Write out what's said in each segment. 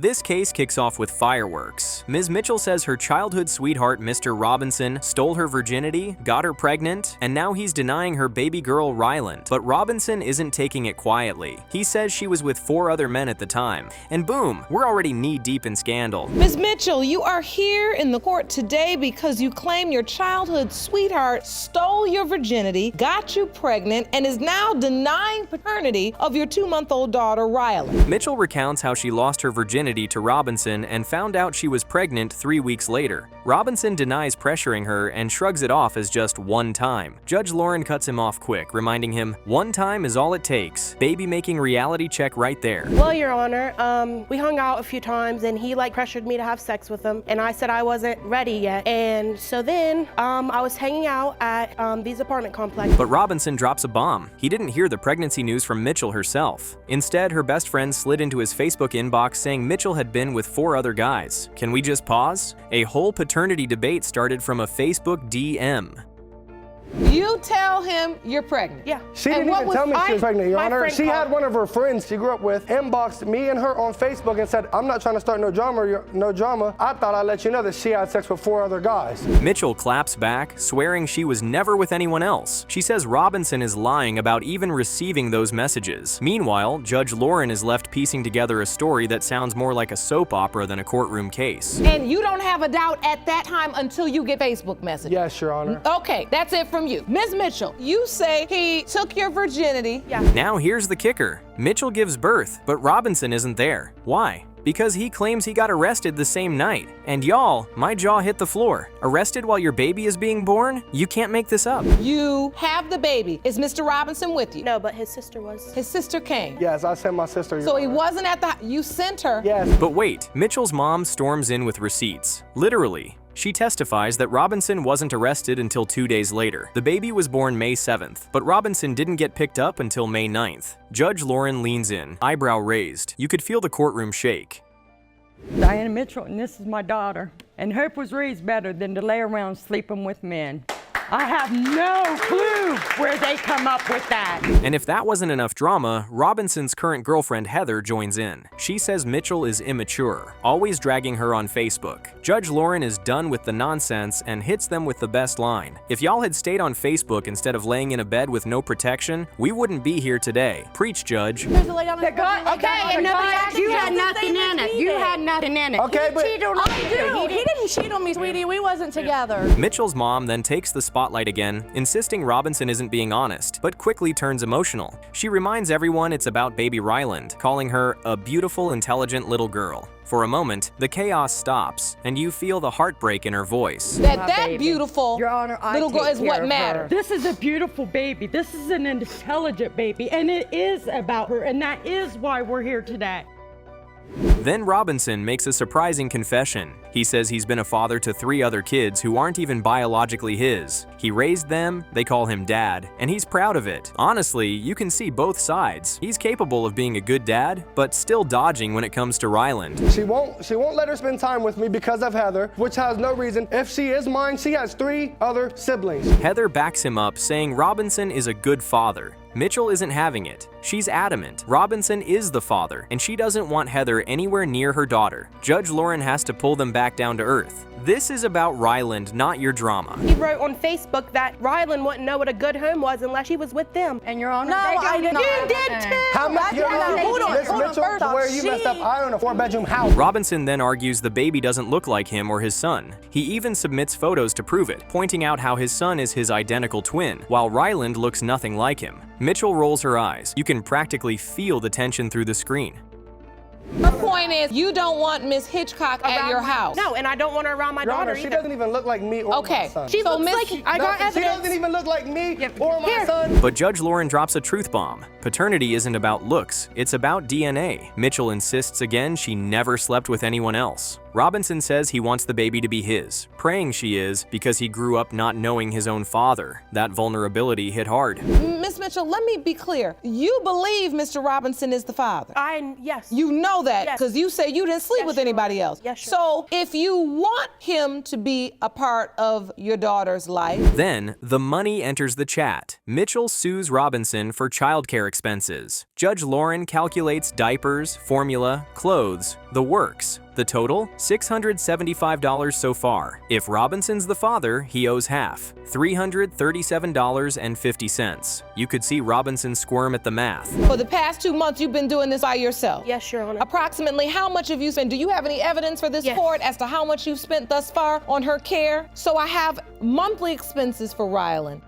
This case kicks off with fireworks. Ms. Mitchell says her childhood sweetheart Mr. Robinson stole her virginity, got her pregnant, and now he's denying her baby girl Ryland. But Robinson isn't taking it quietly. He says she was with 4 other men at the time. And boom, we're already knee-deep in scandal. Ms. Mitchell, you are here in the court today because you claim your childhood sweetheart stole your virginity, got you pregnant, and is now denying paternity of your 2-month-old daughter, Ryland. Mitchell recounts how she lost her virginity to Robinson and found out she was pregnant 3 weeks later. Robinson denies pressuring her and shrugs it off as just one time. Judge Lauren cuts him off quick, reminding him, one time is all it takes. Baby-making reality check right there. Well, Your Honor, we hung out a few times and he pressured me to have sex with him, and I said I wasn't ready yet. And so then I was hanging out at these apartment complexes. But Robinson drops a bomb. He didn't hear the pregnancy news from Mitchell herself. Instead, her best friend slid into his Facebook inbox saying Mitchell had been with 4 other guys. Can we just pause? A whole paternity debate started from a Facebook DM. You tell him you're pregnant. Yeah. She didn't even tell me she was pregnant, Your Honor. She had one of her friends she grew up with inboxed me and her on Facebook and said, I'm not trying to start no drama. I thought I'd let you know that she had sex with 4 other guys. Mitchell claps back, swearing she was never with anyone else. She says Robinson is lying about even receiving those messages. Meanwhile, Judge Lauren is left piecing together a story that sounds more like a soap opera than a courtroom case. And you don't have a doubt at that time until you get Facebook messages? Yes, Your Honor. Okay, that's it from you. Ms. Mitchell, you say he took your virginity. Yeah. Now here's the kicker. Mitchell gives birth, but Robinson isn't there. Why? Because he claims he got arrested the same night. And y'all, my jaw hit the floor. Arrested while your baby is being born? You can't make this up. You have the baby. Is Mr. Robinson with you? No, but his sister was. His sister came. Yes, I sent my sister. So he wasn't at the, you sent her. Yes. But wait, Mitchell's mom storms in with receipts. Literally. She testifies that Robinson wasn't arrested until 2 days later. The baby was born May 7th, but Robinson didn't get picked up until May 9th. Judge Lauren leans in, eyebrow raised. You could feel the courtroom shake. Diana Mitchell, and this is my daughter. And Hope was raised better than to lay around sleeping with men. I have no clue where they come up with that. And if that wasn't enough drama, Robinson's current girlfriend Heather joins in. She says Mitchell is immature, always dragging her on Facebook. Judge Lauren is done with the nonsense and hits them with the best line. If y'all had stayed on Facebook instead of laying in a bed with no protection, we wouldn't be here today. Preach, Judge. There's a lady on the Okay, and you had nothing in it. You had nothing in it. Okay, but He didn't cheat on me, sweetie. We wasn't together. Mitchell's mom then takes the spotlight again, insisting Robinson isn't being honest, but quickly turns emotional. She reminds everyone it's about baby Ryland, calling her a beautiful, intelligent little girl. For a moment, the chaos stops, and you feel the heartbreak in her voice. That beautiful Your Honor, little girl is what matters. This is a beautiful baby. This is an intelligent baby, and it is about her, and that is why we're here today. Then Robinson makes a surprising confession. He says he's been a father to 3 other kids who aren't even biologically his. He raised them, they call him dad, and he's proud of it. Honestly, you can see both sides. He's capable of being a good dad, but still dodging when it comes to Ryland. she won't let her spend time with me because of Heather, which has no reason. If she is mine, she has 3 other siblings. Heather backs him up, saying Robinson is a good father. Mitchell isn't having it. She's adamant. Robinson is the father, and she doesn't want Heather anywhere near her daughter. Judge Lauren has to pull them back down to earth. This is about Ryland, not your drama. He wrote on Facebook that Ryland wouldn't know what a good home was unless she was with them. And Your Honor, No, I did not. You did too. How much? Hold on, Miss Mitchell, first off, where you messed up, I own a 4-bedroom house. Robinson then argues the baby doesn't look like him or his son. He even submits photos to prove it, pointing out how his son is his identical twin, while Ryland looks nothing like him. Mitchell rolls her eyes. You can practically feel the tension through the screen. Her point is, you don't want Miss Hitchcock at your house. No, and I don't want her around my Your daughter Honor, she either. doesn't even look like me or my son. She So looks Miss- like I got She evidence. doesn't even look like me or my son. But Judge Lauren drops a truth bomb. Paternity isn't about looks, it's about DNA. Mitchell insists again she never slept with anyone else. Robinson says he wants the baby to be his, praying she is because he grew up not knowing his own father. That vulnerability hit hard. Miss Mitchell, let me be clear. You believe Mr. Robinson is the father. Yes. You know that Yes. because you say you didn't sleep Yes, with Your anybody Honor. else. Yes, Your So if you want him to be a part of your daughter's life, Then, the money enters the chat. Mitchell sues Robinson for childcare expenses. Judge Lauren calculates diapers, formula, clothes, the works. The total? $675 so far. If Robinson's the father, he owes half, $337.50. You could see Robinson squirm at the math. for the past 2 months, you've been doing this by yourself. Yes, Your Honor. Approximately how much have you spent? Do you have any evidence for this Yes. court as to how much you've spent thus far on her care? So I have monthly expenses for Ryland.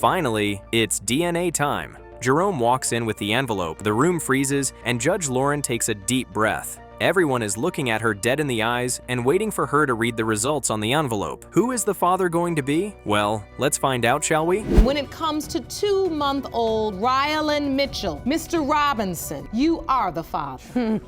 Finally, it's DNA time. Jerome walks in with the envelope, the room freezes, and Judge Lauren takes a deep breath. Everyone is looking at her dead in the eyes and waiting for her to read the results on the envelope. Who is the father going to be? Well, let's find out, shall we? When it comes to 2-month-old Ryland Mitchell, Mr. Robinson, you are the father.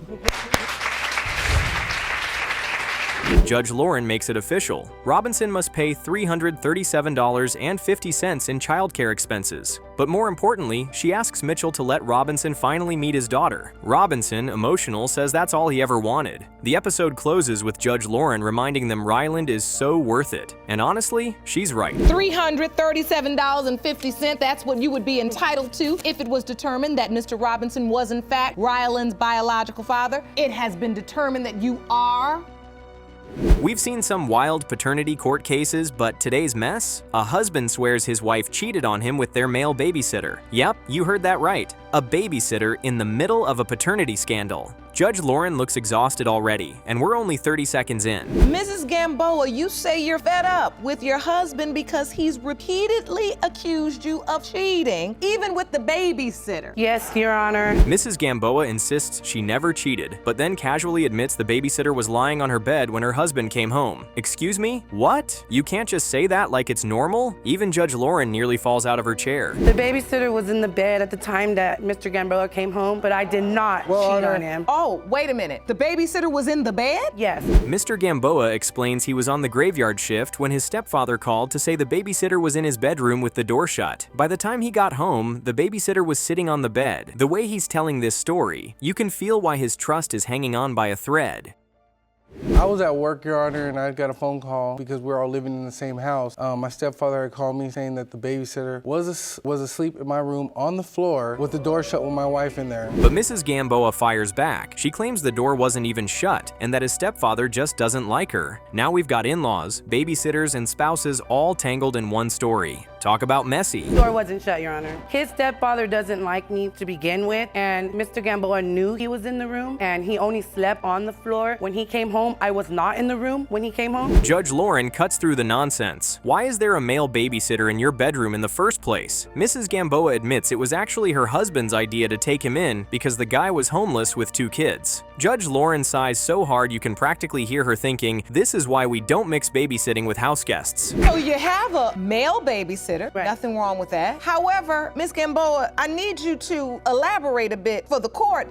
Judge Lauren makes it official. Robinson must pay $337.50 in childcare expenses. But more importantly, she asks Mitchell to let Robinson finally meet his daughter. Robinson, emotional, says that's all he ever wanted. The episode closes with Judge Lauren reminding them Ryland is so worth it. And honestly, she's right. $337.50, that's what you would be entitled to if it was determined that Mr. Robinson was in fact Ryland's biological father. It has been determined that you are. We've seen some wild paternity court cases, but today's mess? A husband swears his wife cheated on him with their male babysitter. Yep, you heard that right. A babysitter in the middle of a paternity scandal. Judge Lauren looks exhausted already, and we're only 30 seconds in. Mrs. Gamboa, you say you're fed up with your husband because he's repeatedly accused you of cheating, even with the babysitter. Yes, Your Honor. Mrs. Gamboa insists she never cheated, but then casually admits the babysitter was lying on her bed when her husband came home. Excuse me? What? You can't just say that like it's normal? Even Judge Lauren nearly falls out of her chair. The babysitter was in the bed at the time that Mr. Gamboa came home, but I did not cheat on him. Oh, wait a minute. The babysitter was in the bed? Yes. Mr. Gamboa explains he was on the graveyard shift when his stepfather called to say the babysitter was in his bedroom with the door shut. By the time he got home, the babysitter was sitting on the bed. The way he's telling this story, you can feel why his trust is hanging on by a thread. I was at work, Your Honor, and I got a phone call because we're all living in the same house. My stepfather had called me saying that the babysitter was asleep in my room on the floor with the door shut with my wife in there. But Mrs. Gamboa fires back. She claims the door wasn't even shut and that his stepfather just doesn't like her. Now we've got in-laws, babysitters, and spouses all tangled in one story. Talk about messy. The door wasn't shut, Your Honor. His stepfather doesn't like me to begin with, and Mr. Gamboa knew he was in the room, and he only slept on the floor. When he came home, I was not in the room when he came home. Judge Lauren cuts through the nonsense. Why is there a male babysitter in your bedroom in the first place? Mrs. Gamboa admits it was actually her husband's idea to take him in because the guy was homeless with 2 kids. Judge Lauren sighs so hard you can practically hear her thinking, this is why we don't mix babysitting with house guests. So you have a male babysitter, Right. nothing wrong with that. However, Ms. Gamboa, I need you to elaborate a bit for the court.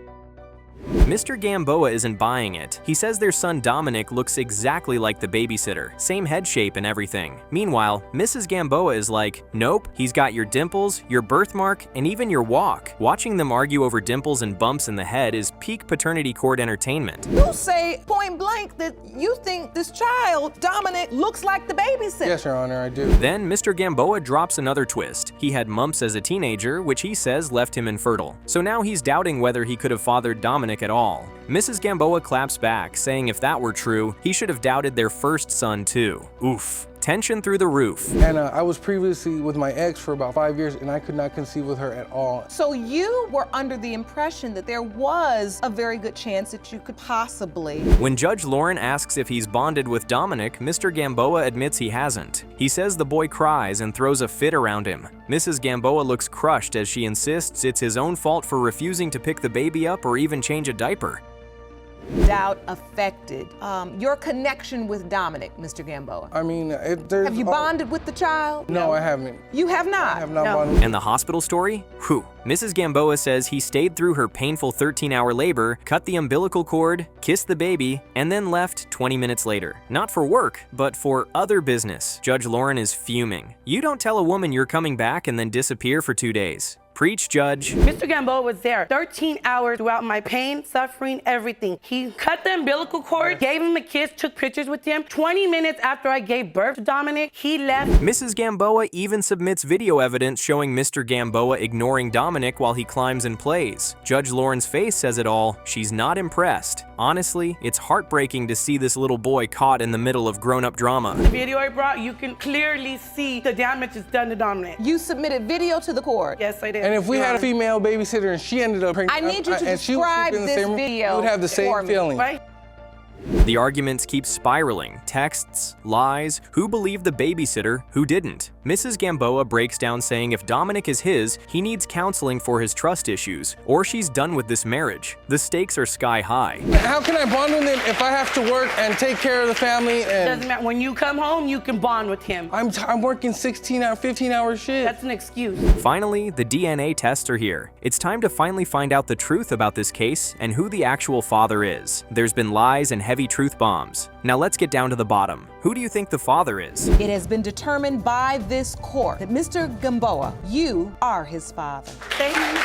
Mr. Gamboa isn't buying it. He says their son Dominic looks exactly like the babysitter, same head shape and everything. Meanwhile, Mrs. Gamboa is like, nope, he's got your dimples, your birthmark, and even your walk. Watching them argue over dimples and bumps in the head is peak paternity court entertainment. You say point blank that you think this child, Dominic, looks like the babysitter. Yes, Your Honor, I do. Then Mr. Gamboa drops another twist. He had mumps as a teenager, which he says left him infertile. So now he's doubting whether he could have fathered Dominic at all. Mrs. Gamboa claps back, saying if that were true, he should have doubted their first son too. Oof. Tension through the roof. And I was previously with my ex for about 5 years, and I could not conceive with her at all. So you were under the impression that there was a very good chance that you could possibly. When Judge Lauren asks if he's bonded with Dominic, Mr. Gamboa admits he hasn't. He says the boy cries and throws a fit around him. Mrs. Gamboa looks crushed as she insists it's his own fault for refusing to pick the baby up or even change a diaper. Doubt affected your connection with Dominic, Mr. Gamboa. I mean, there's... Have you bonded with the child? No, I haven't. You have not? I have not No. bonded. And the hospital story? Whew. Mrs. Gamboa says he stayed through her painful 13-hour labor, cut the umbilical cord, kissed the baby, and then left 20 minutes later. Not for work, but for other business. Judge Lauren is fuming. You don't tell a woman you're coming back and then disappear for 2 days. Preach, Judge. Mr. Gamboa was there 13 hours throughout my pain, suffering, everything. He cut the umbilical cord, gave him a kiss, took pictures with him. 20 minutes after I gave birth to Dominic, he left. Mrs. Gamboa even submits video evidence showing Mr. Gamboa ignoring Dominic while he climbs and plays. Judge Lauren's face says it all. She's not impressed. Honestly, it's heartbreaking to see this little boy caught in the middle of grown-up drama. The video I brought, you can clearly see the damage is done to Dominic. You submitted video to the court. Yes, I did. And if we had a female babysitter and she ended up pregnant, I need you to and she was describe sleeping in the this same room, video you would have the same for me. feeling. Right? The arguments keep spiraling. Texts, lies, who believed the babysitter, who didn't. Mrs. Gamboa breaks down saying if Dominic is his, he needs counseling for his trust issues, or she's done with this marriage. The stakes are sky high. How can I bond with him if I have to work and take care of the family? Doesn't And matter. When you come home, you can bond with him. I'm working 16-hour, 15-hour shifts. That's an excuse. Finally, the DNA tests are here. It's time to finally find out the truth about this case and who the actual father is. There's been lies and heavy truth bombs. Now let's get down to the bottom. Who do you think the father is? It has been determined by this court that Mr. Gamboa, you are his father. Thank you.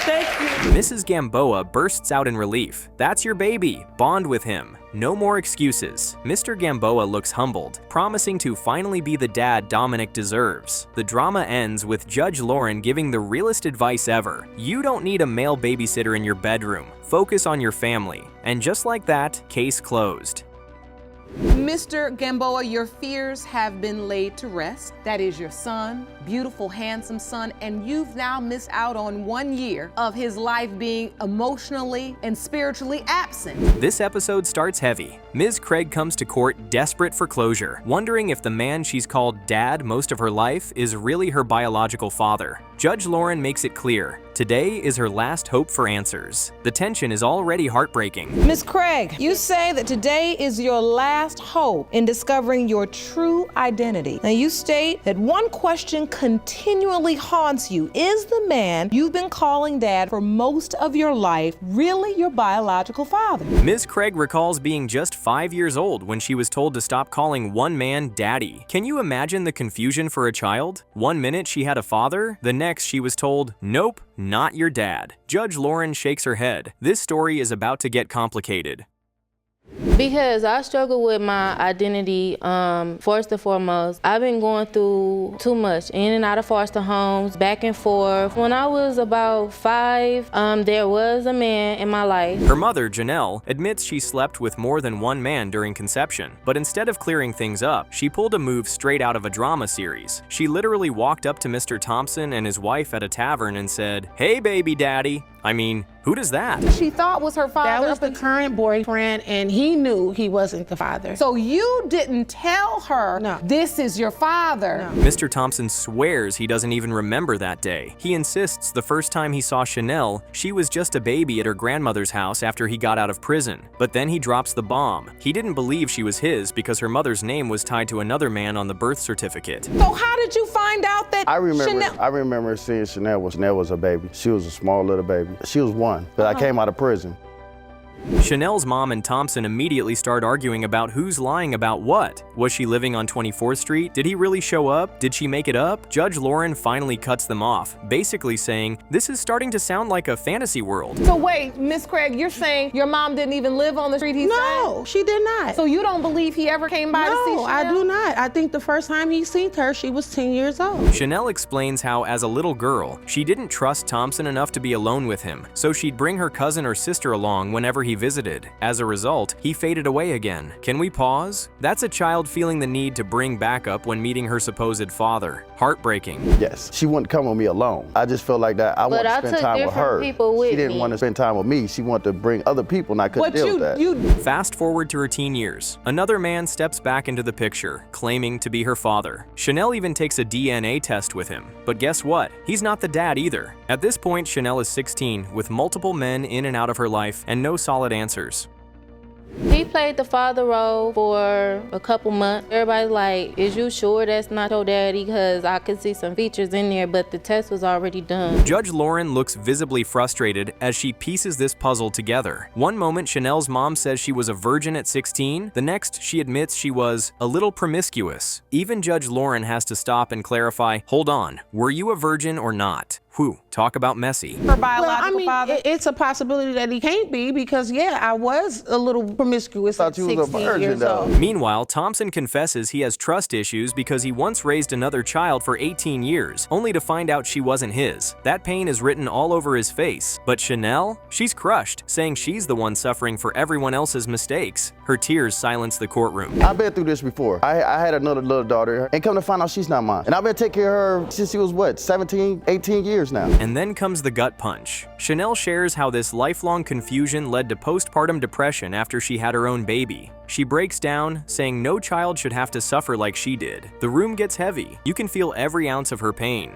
Thank you. Mrs. Gamboa bursts out in relief. That's your baby. Bond with him. No more excuses. Mr. Gamboa looks humbled, promising to finally be the dad Dominic deserves. The drama ends with Judge Lauren giving the realest advice ever. You don't need a male babysitter in your bedroom. Focus on your family. And just like that, case closed. Mr. Gamboa, your fears have been laid to rest. That is your son, beautiful, handsome son, and you've now missed out on 1 year of his life being emotionally and spiritually absent. This episode starts heavy. Ms. Craig comes to court desperate for closure, wondering if the man she's called dad most of her life is really her biological father. Judge Lauren makes it clear, today is her last hope for answers. The tension is already heartbreaking. Ms. Craig, you say that today is your last hope in discovering your true identity. Now you state that one question continually haunts you. Is the man you've been calling dad for most of your life really your biological father? Ms. Craig recalls being just 5 years old when she was told to stop calling one man daddy. Can you imagine the confusion for a child? 1 minute she had a father, the next she was told, nope, not your dad. Judge Lauren shakes her head. This story is about to get complicated. Because I struggle with my identity, first and foremost. I've been going through too much, in and out of foster homes, back and forth. When I was about 5, there was a man in my life. Her mother, Janelle, admits she slept with more than one man during conception, but instead of clearing things up, she pulled a move straight out of a drama series. She literally walked up to Mr. Thompson and his wife at a tavern and said, "Hey, baby daddy." I mean, who does that? She thought was her father. That was the current boyfriend, and he knew he wasn't the father. So you didn't tell her, No. this is your father. No. Mr. Thompson swears he doesn't even remember that day. He insists the first time he saw Chanel, she was just a baby at her grandmother's house after he got out of prison. But then he drops the bomb. He didn't believe she was his because her mother's name was tied to another man on the birth certificate. So how did you find out that I Chanel? remember seeing Chanel was a baby. She was a small little baby. She was 1, but I came out of prison. Chanel's mom and Thompson immediately start arguing about who's lying about what. Was she living on 24th Street? Did he really show up? Did she make it up? Judge Lauren finally cuts them off, basically saying, this is starting to sound like a fantasy world. So wait, Miss Craig, you're saying your mom didn't even live on the street he No, she did not. said? So you don't believe he ever came by to see No, Chanel? I do not. I think the first time he seen her, she was 10 years old. Chanel explains how, as a little girl, she didn't trust Thompson enough to be alone with him, so she'd bring her cousin or sister along whenever he visited. As a result, he faded away again. Can we pause? That's a child feeling the need to bring backup when meeting her supposed father. Heartbreaking. Yes, she wouldn't come with me alone. I just felt like that I wanted to spend time with her. People with She didn't me. want to spend time with me. She wanted to bring other people, and I couldn't deal with that. Fast forward to her teen years. Another man steps back into the picture, claiming to be her father. Chanel even takes a DNA test with him. But guess what? He's not the dad either. At this point, Chanel is 16, with multiple men in and out of her life and no solid answers. He played the father role for a couple months. Everybody's like, is you sure that's not your daddy? Because I could see some features in there, but the test was already done. Judge Lauren looks visibly frustrated as she pieces this puzzle together. One moment, Chanel's mom says she was a virgin at 16. The next, she admits she was a little promiscuous. Even Judge Lauren has to stop and clarify, hold on, were you a virgin or not? Whew, talk about messy. Her biological father? It's a possibility that he can't be because, yeah, I was a little promiscuous at 16 years old. Meanwhile, Thompson confesses he has trust issues because he once raised another child for 18 years, only to find out she wasn't his. That pain is written all over his face. But Chanelle? She's crushed, saying she's the one suffering for everyone else's mistakes. Her tears silence the courtroom. I've been through this before. I had another little daughter, and come to find out she's not mine. And I've been taking care of her since she was, what, 17, 18 years now. And then comes the gut punch. Chanelle shares how this lifelong confusion led to postpartum depression after she had her own baby. She breaks down, saying no child should have to suffer like she did. The room gets heavy. You can feel every ounce of her pain.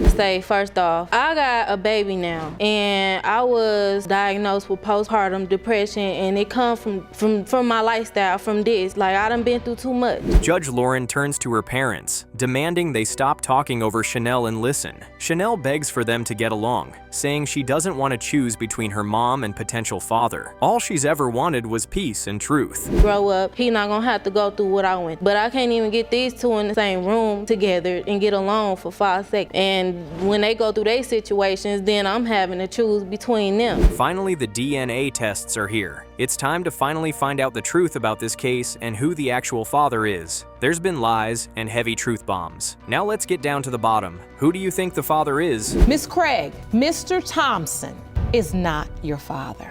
Say, first off, I got a baby now, and I was diagnosed with postpartum depression, and it comes from my lifestyle, from this. Like, I done been through too much. Judge Lauren turns to her parents, demanding they stop talking over Chanelle and listen. Chanelle begs for them to get along, saying she doesn't want to choose between her mom and potential father. All she's ever wanted was peace and truth. Grow up, he not gonna have to go through what I went. But I can't even get these two in the same room together and get along for 5 seconds. And when they go through their situations, then I'm having to choose between them. Finally, the DNA tests are here. It's time to finally find out the truth about this case and who the actual father is. There's been lies and heavy truth bombs. Now let's get down to the bottom. Who do you think the father is? Miss Craig, Mr. Thompson is not your father.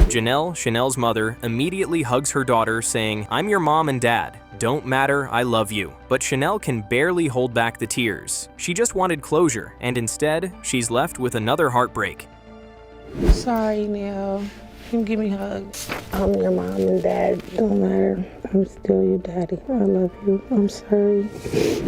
Janelle, Chanelle's mother, immediately hugs her daughter, saying, I'm your mom and dad. Don't matter, I love you. But Chanelle can barely hold back the tears. She just wanted closure, and instead, she's left with another heartbreak. Sorry, Neil. You can give me hugs. I'm your mom and dad. Don't matter. I'm still your daddy. I love you. I'm sorry.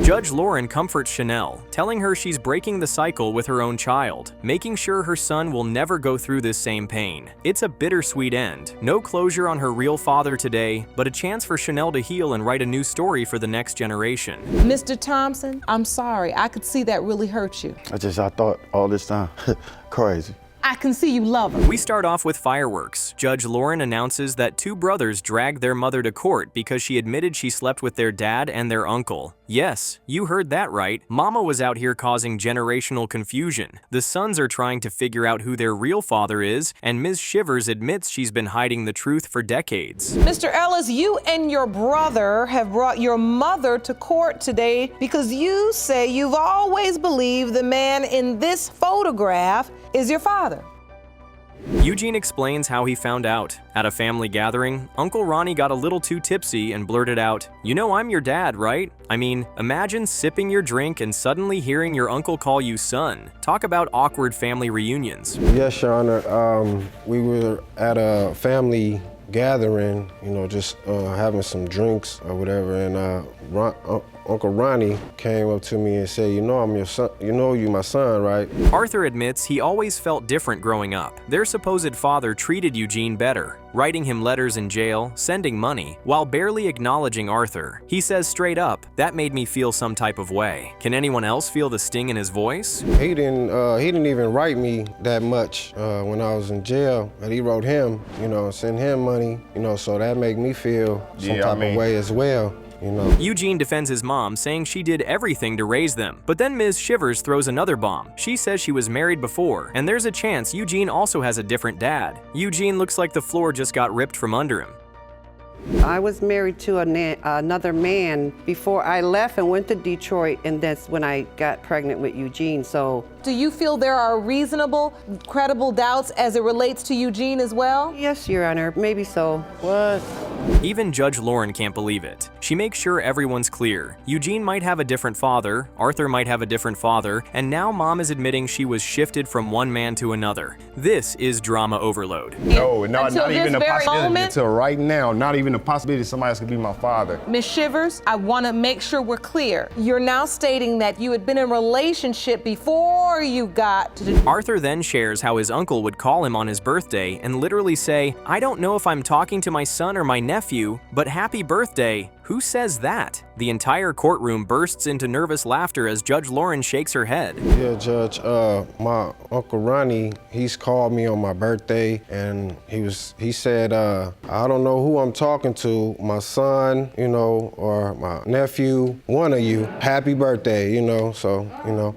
Judge Lauren comforts Chanelle, telling her she's breaking the cycle with her own child, making sure her son will never go through this same pain. It's a bittersweet end. No closure on her real father today, but a chance for Chanelle to heal and write a new story for the next generation. Mr. Thompson, I'm sorry. I could see that really hurt you. I thought all this time, crazy. I can see you love her. We start off with fireworks. Judge Lauren announces that 2 brothers dragged their mother to court because she admitted she slept with their dad and their uncle. Yes, you heard that right. Mama was out here causing generational confusion. The sons are trying to figure out who their real father is, and Ms. Shivers admits she's been hiding the truth for decades. Mr. Ellis, you and your brother have brought your mother to court today because you say you've always believed the man in this photograph is your father. Eugene explains how he found out. At a family gathering, Uncle Ronnie got a little too tipsy and blurted out, "You know I'm your dad, right?" I mean, imagine sipping your drink and suddenly hearing your uncle call you son. Talk about awkward family reunions. Yes, Your Honor. We were at a family gathering, just having some drinks or whatever, and Uncle Ronnie came up to me and said, I'm your son, you my son, right? Arthur admits he always felt different growing up. Their supposed father treated Eugene better, writing him letters in jail, sending money, while barely acknowledging Arthur. He says straight up, "That made me feel some type of way." Can anyone else feel the sting in his voice? He didn't even write me that much when I was in jail, and he wrote him, send him money, so that made me feel some type of way as well. Eugene defends his mom, saying she did everything to raise them. But then Ms. Shivers throws another bomb. She says she was married before, and there's a chance Eugene also has a different dad. Eugene looks like the floor just got ripped from under him. I was married to another man before I left and went to Detroit, and that's when I got pregnant with Eugene, so. Do you feel there are reasonable, credible doubts as it relates to Eugene as well? Yes, Your Honor, maybe so. What? Even Judge Lauren can't believe it. She makes sure everyone's clear. Eugene might have a different father, Arthur might have a different father, and now mom is admitting she was shifted from one man to another. This is drama overload. No, not even a very possibility. moment? Until right now, not even a possibility somebody else could be my father. Ms. Shivers, I want to make sure we're clear. You're now stating that you had been in a relationship before you got to... Arthur then shares how his uncle would call him on his birthday and literally say, "I don't know if I'm talking to my son or my nephew, but happy birthday." Who says that? The entire courtroom bursts into nervous laughter as Judge Lauren shakes her head. Yeah, Judge, my Uncle Ronnie, he's called me on my birthday, and he said, I don't know who I'm talking to, my son, you know, or my nephew, one of you, happy birthday, you know, so, you know.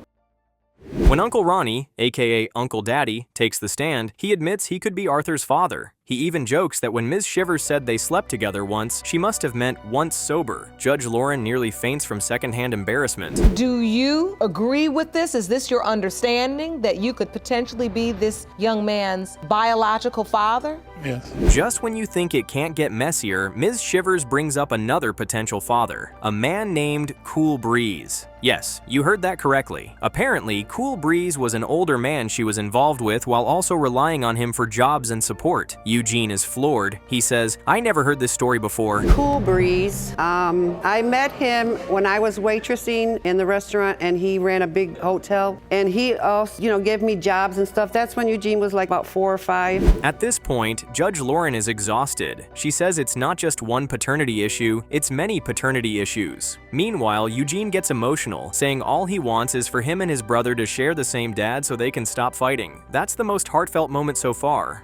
When Uncle Ronnie, aka Uncle Daddy, takes the stand, he admits he could be Arthur's father. He even jokes that when Ms. Shivers said they slept together once, she must have meant once sober. Judge Lauren nearly faints from secondhand embarrassment. Do you agree with this? Is this your understanding that you could potentially be this young man's biological father? Yes. Just when you think it can't get messier, Ms. Shivers brings up another potential father, a man named Cool Breeze. Yes, you heard that correctly. Apparently, Cool Breeze was an older man she was involved with while also relying on him for jobs and support. Eugene is floored. He says, "I never heard this story before." Cool Breeze. I met him when I was waitressing in the restaurant, and he ran a big hotel. And he also, you know, gave me jobs and stuff. That's when Eugene was like about 4 or 5. At this point, Judge Lauren is exhausted. She says it's not just one paternity issue, it's many paternity issues. Meanwhile, Eugene gets emotional, saying all he wants is for him and his brother to share the same dad so they can stop fighting. That's the most heartfelt moment so far.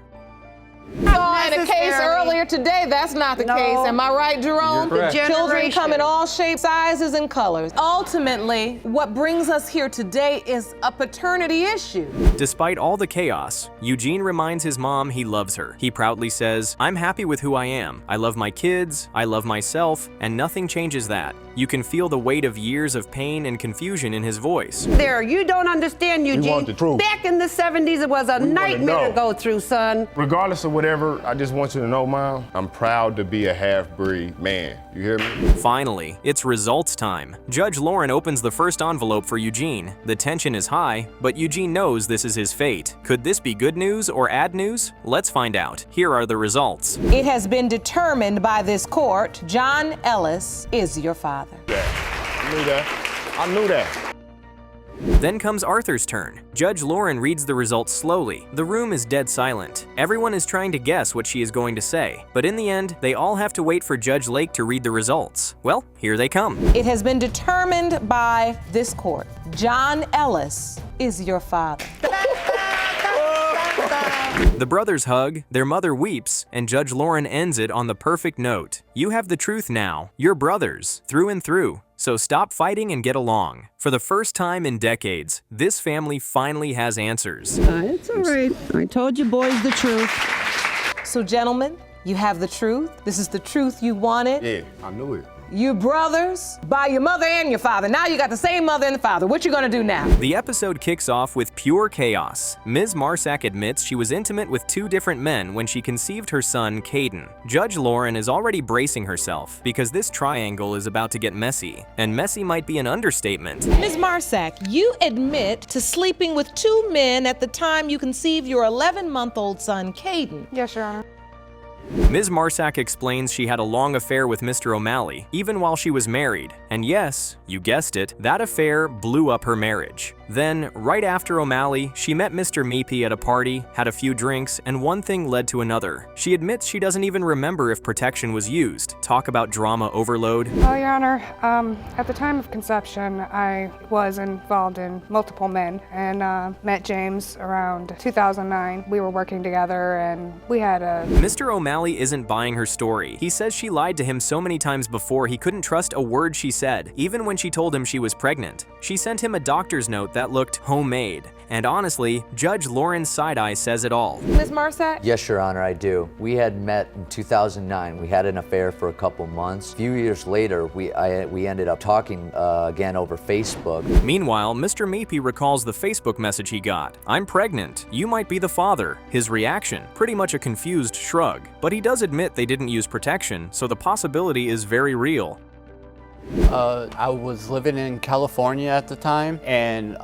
Saw in a case earlier today, that's not the case. Am I right, Jerome? You're correct. Children come in all shapes, sizes, and colors. Ultimately, what brings us here today is a paternity issue. Despite all the chaos, Eugene reminds his mom he loves her. He proudly says, "I'm happy with who I am. I love my kids, I love myself, and nothing changes that." You can feel the weight of years of pain and confusion in his voice. There, you don't understand, Eugene. We want the truth. Back in the 70s, it was a nightmare to go through, son. Regardless of whatever, I just want you to know, Mom, I'm proud to be a half-breed man. You hear me? Finally, it's results time. Judge Lauren opens the first envelope for Eugene. The tension is high, but Eugene knows this is his fate. Could this be good news or ad news? Let's find out. Here are the results. It has been determined by this court, John Ellis is your father. I knew that. I knew that. Then comes Arthur's turn. Judge Lauren reads the results slowly. The room is dead silent. Everyone is trying to guess what she is going to say. But in the end, they all have to wait for Judge Lake to read the results. Well, here they come. It has been determined by this court, John Ellis is your father. The brothers hug, their mother weeps, and Judge Lauren ends it on the perfect note. You have the truth now. You're brothers, through and through. So stop fighting and get along. For the first time in decades, this family finally has answers. It's all right. I told you boys the truth. So gentlemen, you have the truth. This is the truth you wanted. Yeah, I knew it. You brothers by your mother and your father. Now you got the same mother and the father. What you gonna do now? The episode kicks off with pure chaos. Ms. Marsak admits she was intimate with 2 different men when she conceived her son, Caden. Judge Lauren is already bracing herself because this triangle is about to get messy, and messy might be an understatement. Ms. Marsak, you admit to sleeping with 2 men at the time you conceived your 11-month-old son, Caden. Yes, Your Honor. Ms. Marsak explains she had a long affair with Mr. O'Malley, even while she was married. And yes, you guessed it, that affair blew up her marriage. Then, right after O'Malley, she met Mr. Meepy at a party, had a few drinks, and one thing led to another. She admits she doesn't even remember if protection was used. Talk about drama overload. Well, Your Honor, at the time of conception, I was involved in multiple men and met James around 2009. We were working together and we had a... Mr. O'Malley isn't buying her story. He says she lied to him so many times before he couldn't trust a word she said, even when she told him she was pregnant. She sent him a doctor's note that looked homemade, And honestly, Judge Lauren's side-eye says it all. Ms. Marsak? Yes, Your Honor, I do. We had met in 2009. We had an affair for a couple months. A few years later, we ended up talking again over Facebook. Meanwhile, Mr. Meepy recalls the Facebook message he got. "I'm pregnant. You might be the father." His reaction, pretty much a confused shrug. But he does admit they didn't use protection, so the possibility is very real. I was living in California at the time, and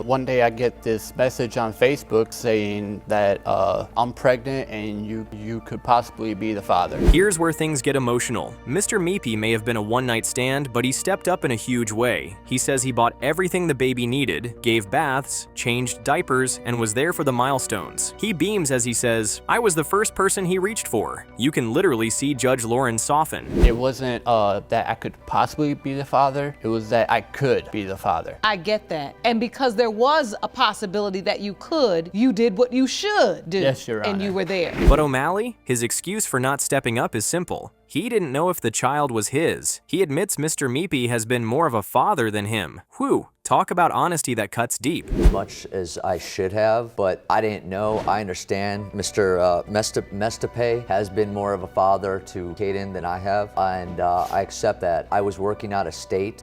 one day I get this message on Facebook saying that I'm pregnant and you could possibly be the father. Here's where things get emotional. Mr. Meepy may have been a one-night stand, but he stepped up in a huge way. He says he bought everything the baby needed, gave baths, changed diapers, and was there for the milestones. He beams as he says, "I was the first person he reached for." You can literally see Judge Lauren soften. It wasn't that I could possibly be the father, it was that I could be the father. I get that. And because there was a possibility that you could, you did what you should do. Yes, Your Honor. And you were there. But O'Malley, his excuse for not stepping up is simple. He didn't know if the child was his. He admits Mr. Meepy has been more of a father than him. Whew, talk about honesty that cuts deep. Much as I should have, but I didn't know. I understand Mr. Mestape has been more of a father to Caden than I have, and I accept that. I was working out of state.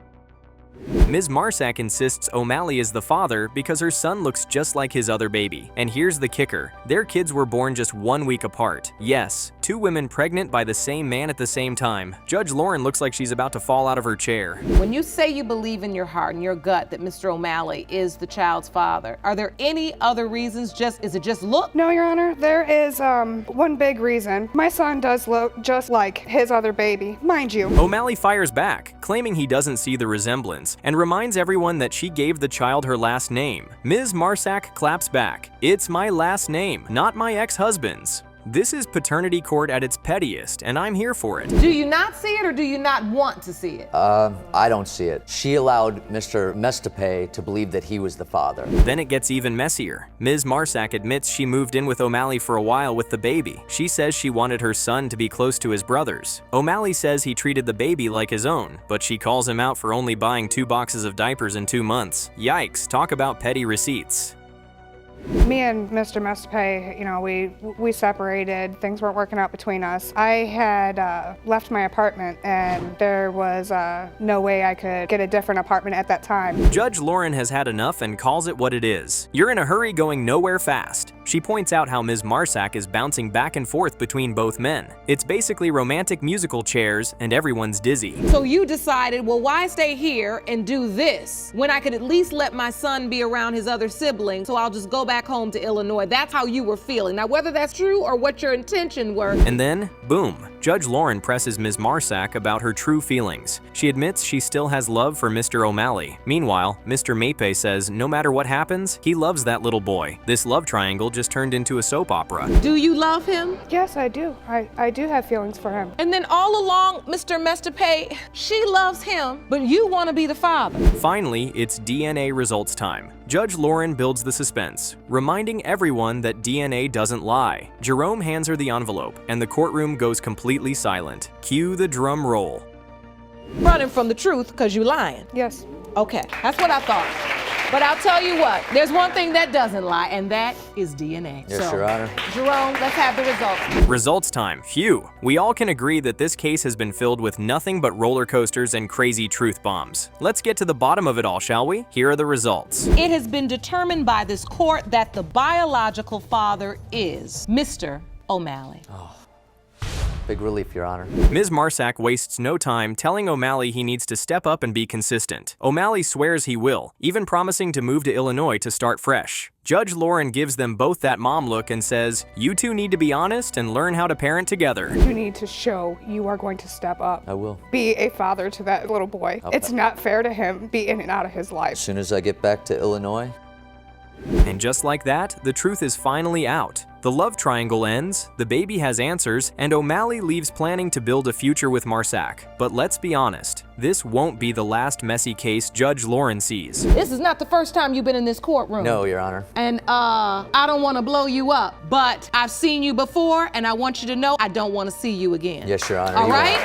Ms. Marsak insists O'Malley is the father because her son looks just like his other baby. And here's the kicker. Their kids were born just 1 week apart. Yes, 2 women pregnant by the same man at the same time. Judge Lauren looks like she's about to fall out of her chair. When you say you believe in your heart and your gut that Mr. O'Malley is the child's father, are there any other reasons? Is it just look? No, Your Honor, there is one big reason. My son does look just like his other baby, mind you. O'Malley fires back, claiming he doesn't see the resemblance, and reminds everyone that she gave the child her last name. Ms. Marsak claps back. "It's my last name, not my ex-husband's." This is paternity court at its pettiest, and I'm here for it. Do you not see it or do you not want to see it? I don't see it. She allowed Mr. Mestape to believe that he was the father. Then it gets even messier. Ms. Marsak admits she moved in with O'Malley for a while with the baby. She says she wanted her son to be close to his brothers. O'Malley says he treated the baby like his own, but she calls him out for only buying 2 boxes of diapers in 2 months. Yikes, talk about petty receipts. Me and Mr. Mestape, you know, we separated. Things weren't working out between us. I had left my apartment, and there was no way I could get a different apartment at that time. Judge Lauren has had enough and calls it what it is. You're in a hurry going nowhere fast. She points out how Ms. Marsak is bouncing back and forth between both men. It's basically romantic musical chairs, and everyone's dizzy. So you decided, well, why stay here and do this when I could at least let my son be around his other siblings, so I'll just go back home to Illinois. That's how you were feeling. Now, whether that's true or what your intention were. And then, boom, Judge Lauren presses Ms. Marsak about her true feelings. She admits she still has love for Mr. O'Malley. Meanwhile, Mr. Mepe says no matter what happens, he loves that little boy. This love triangle just turned into a soap opera. Do you love him? Yes, I do. I do have feelings for him. And then all along, Mr. Mestape, she loves him, but you want to be the father. Finally, it's DNA results time. Judge Lauren builds the suspense, reminding everyone that DNA doesn't lie. Jerome hands her the envelope, and the courtroom goes completely silent. Cue the drum roll. Running from the truth because you lying. Yes. Okay, that's what I thought. But I'll tell you what, there's one thing that doesn't lie, and that is DNA. Yes, Your Honor. Jerome, let's have the results. Results time. Phew. We all can agree that this case has been filled with nothing but roller coasters and crazy truth bombs. Let's get to the bottom of it all, shall we? Here are the results. It has been determined by this court that the biological father is Mr. O'Malley. Oh. Big relief, Your Honor. Ms. Marsak wastes no time telling O'Malley he needs to step up and be consistent. O'Malley swears he will, even promising to move to Illinois to start fresh. Judge Lauren gives them both that mom look and says, "You two need to be honest and learn how to parent together." You need to show you are going to step up. I will. Be a father to that little boy. Okay. It's not fair to him, be in and out of his life. As soon as I get back to Illinois. And just like that, the truth is finally out. The love triangle ends, the baby has answers, and O'Malley leaves planning to build a future with Marsak. But let's be honest, this won't be the last messy case Judge Lauren sees. This is not the first time you've been in this courtroom. No, Your Honor. And I don't want to blow you up, but I've seen you before, and I want you to know I don't want to see you again. Yes, Your Honor. All right?